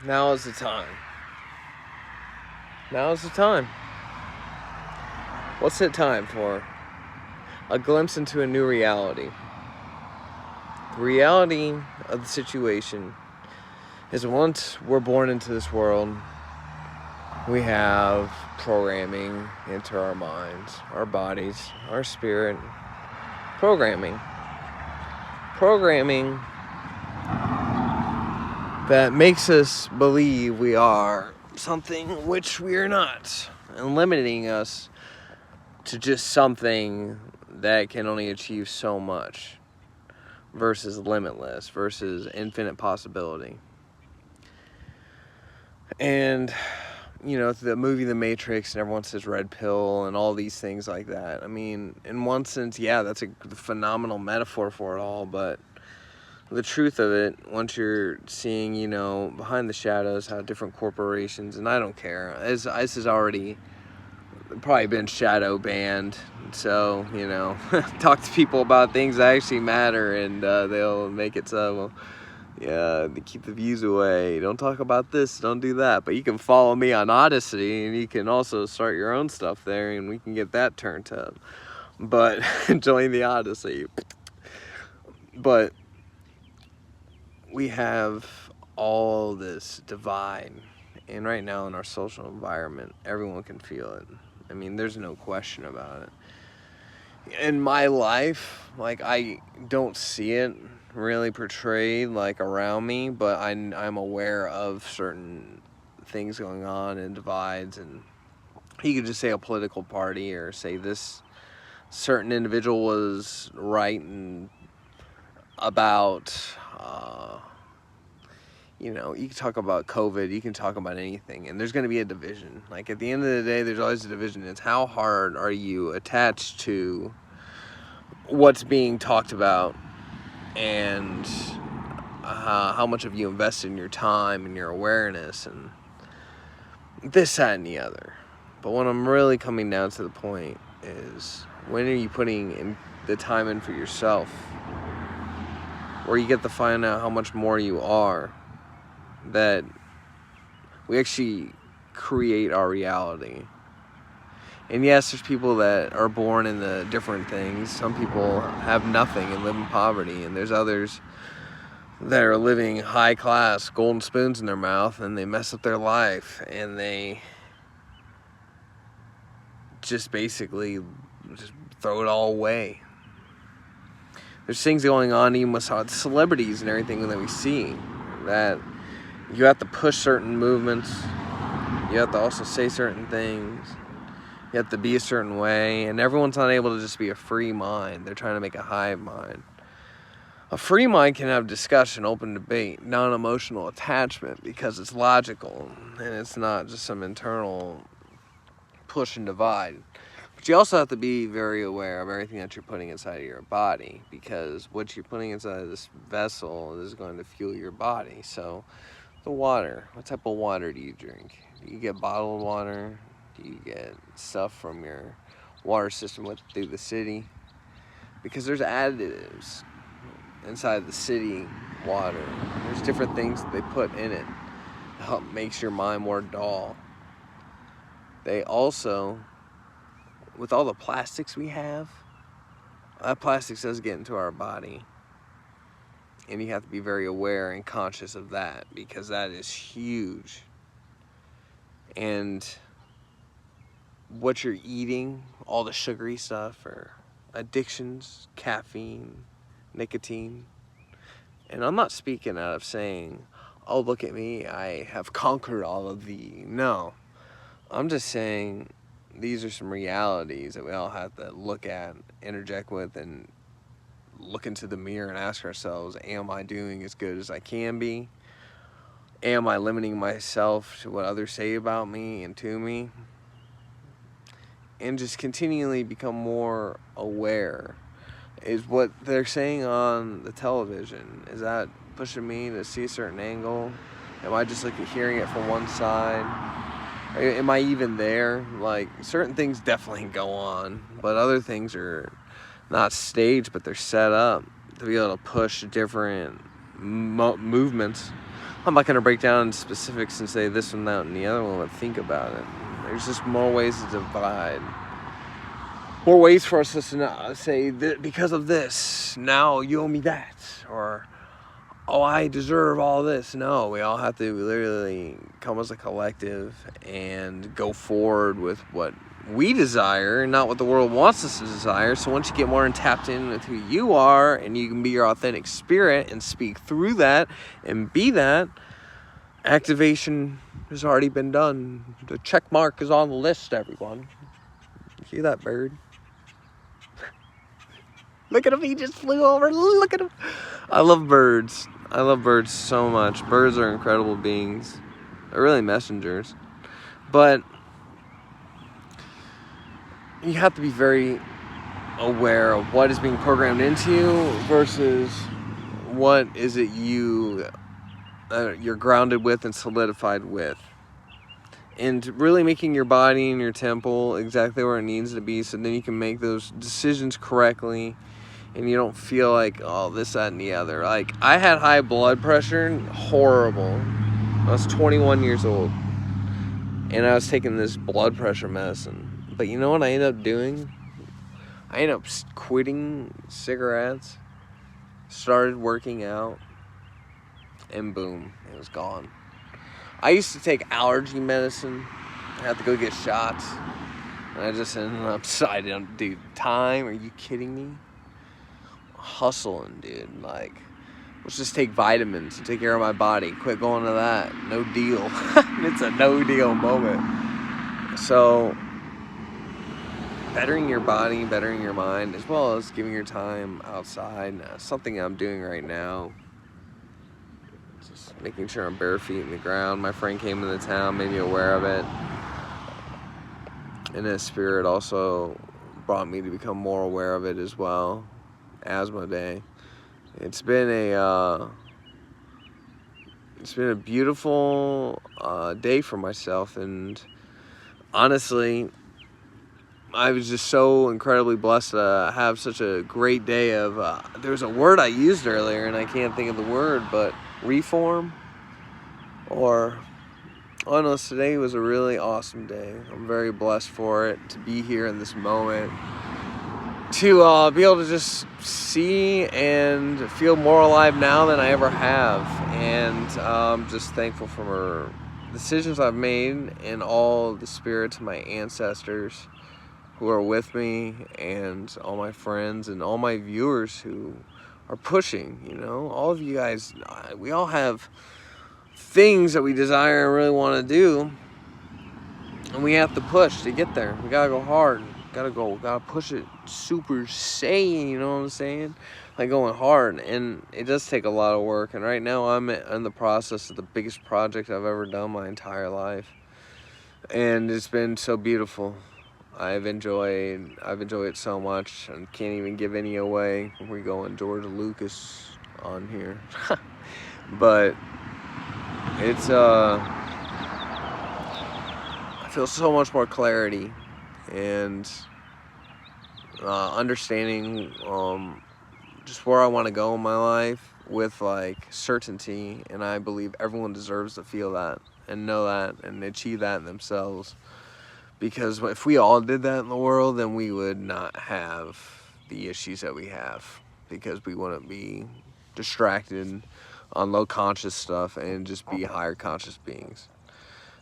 Now is the time. Now is the time. What's it time for? A glimpse into a new reality. The reality of the situation is once we're born into this world, we have programming into our minds, our bodies, our spirit. Programming that makes us believe we are something which we are not, and limiting us to just something that can only achieve so much versus limitless versus infinite possibility. And the movie The Matrix, and everyone says red pill and all these things like that. I mean, in one sense, yeah, that's a phenomenal metaphor for it all, but the truth of it, once you're seeing, behind the shadows, how different corporations, and I don't care, ICE has already probably been shadow banned, so, talk to people about things that actually matter, and they'll make it so, yeah, they keep the views away, don't talk about this, don't do that, but you can follow me on Odyssey, and you can also start your own stuff there, and we can get that turned up, but join the Odyssey. But we have all this divide, and right now in our social environment, everyone can feel it. I mean, there's no question about it. In my life, I don't see it really portrayed around me, but I'm aware of certain things going on and divides, and you could just say a political party or say this certain individual was right and about you can talk about COVID, you can talk about anything, and there's going to be a division. At the end of the day, there's always a division. It's how hard are you attached to what's being talked about, and how much have you invested in your time and your awareness, and this, that, and the other. But when I'm really coming down to the point is, when are you putting in the time in for yourself, where you get to find out how much more you are, that we actually create our reality. And yes, there's people that are born in the different things. Some people have nothing and live in poverty, and there's others that are living high class, golden spoons in their mouth, and they mess up their life, and they just basically just throw it all away. There's things going on even with celebrities and everything that we see, that you have to push certain movements, you have to also say certain things, you have to be a certain way, and everyone's not able to just be a free mind. They're trying to make a hive mind. A free mind can have discussion, open debate, non-emotional attachment, because it's logical, and it's not just some internal push and divide. But you also have to be very aware of everything that you're putting inside of your body, because what you're putting inside of this vessel is going to fuel your body. So the water, what type of water do you drink? Do you get bottled water? Do you get stuff from your water system through the city? Because there's additives inside the city water. There's different things that they put in it to help makes your mind more dull. They also, with all the plastics we have, that plastic does get into our body. And you have to be very aware and conscious of that, because that is huge. And what you're eating, all the sugary stuff, or addictions, caffeine, nicotine. And I'm not speaking out of saying, oh, look at me, I have conquered all of the. No. I'm just saying these are some realities that we all have to look at, interject with, and look into the mirror and ask ourselves, am I doing as good as I can be? Am I limiting myself to what others say about me and to me? And just continually become more aware. Is what they're saying on the television, is that pushing me to see a certain angle? Am I just hearing it from one side? Am I even there? Certain things definitely go on, but other things are not staged, but they're set up to be able to push different movements I'm not going to break down specifics and say this one, that, and the other one, but think about it. There's just more ways to divide. More ways for us to not say, because of this, now you owe me that. Or, oh, I deserve all this. No, we all have to literally come as a collective and go forward with what we desire, not what the world wants us to desire. So once you get more tapped in with who you are, and you can be your authentic spirit and speak through that and be that, activation has already been done. The check mark is on the list, everyone. See that bird? Look at him, he just flew over. Look at him. I love birds. I love birds so much. Birds are incredible beings. They're really messengers. But you have to be very aware of what is being programmed into you versus what is it you're grounded with and solidified with. And really making your body and your temple exactly where it needs to be, so then you can make those decisions correctly and you don't feel like, oh, this, that, and the other. Like, I had high blood pressure, horrible. I was 21 years old, and I was taking this blood pressure medicine. But you know what I ended up doing? I ended up quitting cigarettes, started working out, and boom, it was gone. I used to take allergy medicine. I had to go get shots. And I just ended up deciding, dude, time? Are you kidding me? Hustling, dude. Like, let's just take vitamins to take care of my body. Quit going to that. No deal. It's a no deal moment. So, bettering your body, bettering your mind, as well as giving your time outside. Something I'm doing right now. Just making sure I'm bare feet in the ground. My friend came into town, made me aware of it. And his spirit also brought me to become more aware of it as well. Asthma Day. It's been a beautiful day for myself, and honestly, I was just so incredibly blessed to have such a great day of, there was a word I used earlier, and I can't think of the word, but reform, or, honestly, today was a really awesome day. I'm very blessed for it, to be here in this moment, to be able to just see and feel more alive now than I ever have, and I'm just thankful for decisions I've made and all the spirits of my ancestors who are with me, and all my friends and all my viewers who are pushing, you know, all of you guys. We all have things that we desire and really want to do, and we have to push to get there. We gotta go hard. Gotta push it super saiyan, you know what I'm saying? Like, going hard, and it does take a lot of work, and right now I'm in the process of the biggest project I've ever done my entire life, and it's been so beautiful. I've enjoyed it so much, and can't even give any away. We're going George Lucas on here. But it's I feel so much more clarity and understanding just where I want to go in my life with, like, certainty, and I believe everyone deserves to feel that and know that and achieve that in themselves, because if we all did that in the world, then we would not have the issues that we have, because we wouldn't be distracted on low conscious stuff and just be higher conscious beings.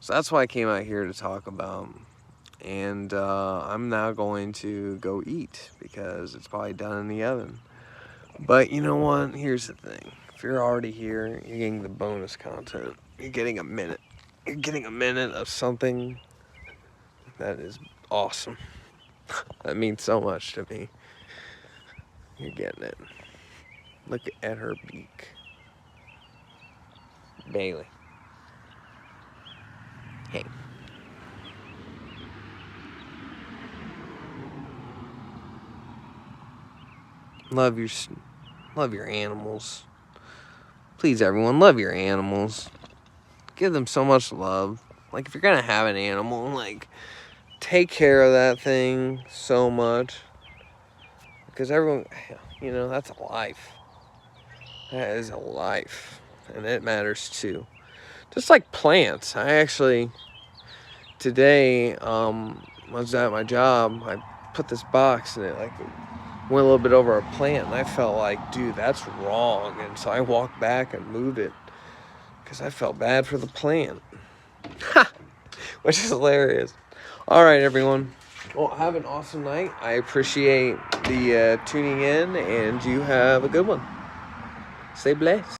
So that's why I came out here to talk about. And I'm now going to go eat, because it's probably done in the oven. But you know what? Here's the thing. If you're already here, you're getting the bonus content. You're getting a minute. You're getting a minute of something that is awesome. That means so much to me. You're getting it. Look at her beak. Bailey. Hey. Love your animals. Please, everyone, love your animals. Give them so much love. Like, if you're gonna have an animal, like, take care of that thing so much. Because everyone, you know, that's a life. That is a life. and it matters too. Just like plants. I actually, today, was at my job, I put this box and it like went a little bit over a plant, and I felt like, dude, that's wrong. And so I walked back and moved it because I felt bad for the plant. Which is hilarious. All right, everyone. Well, have an awesome night. I appreciate the tuning in, and you have a good one. Stay blessed.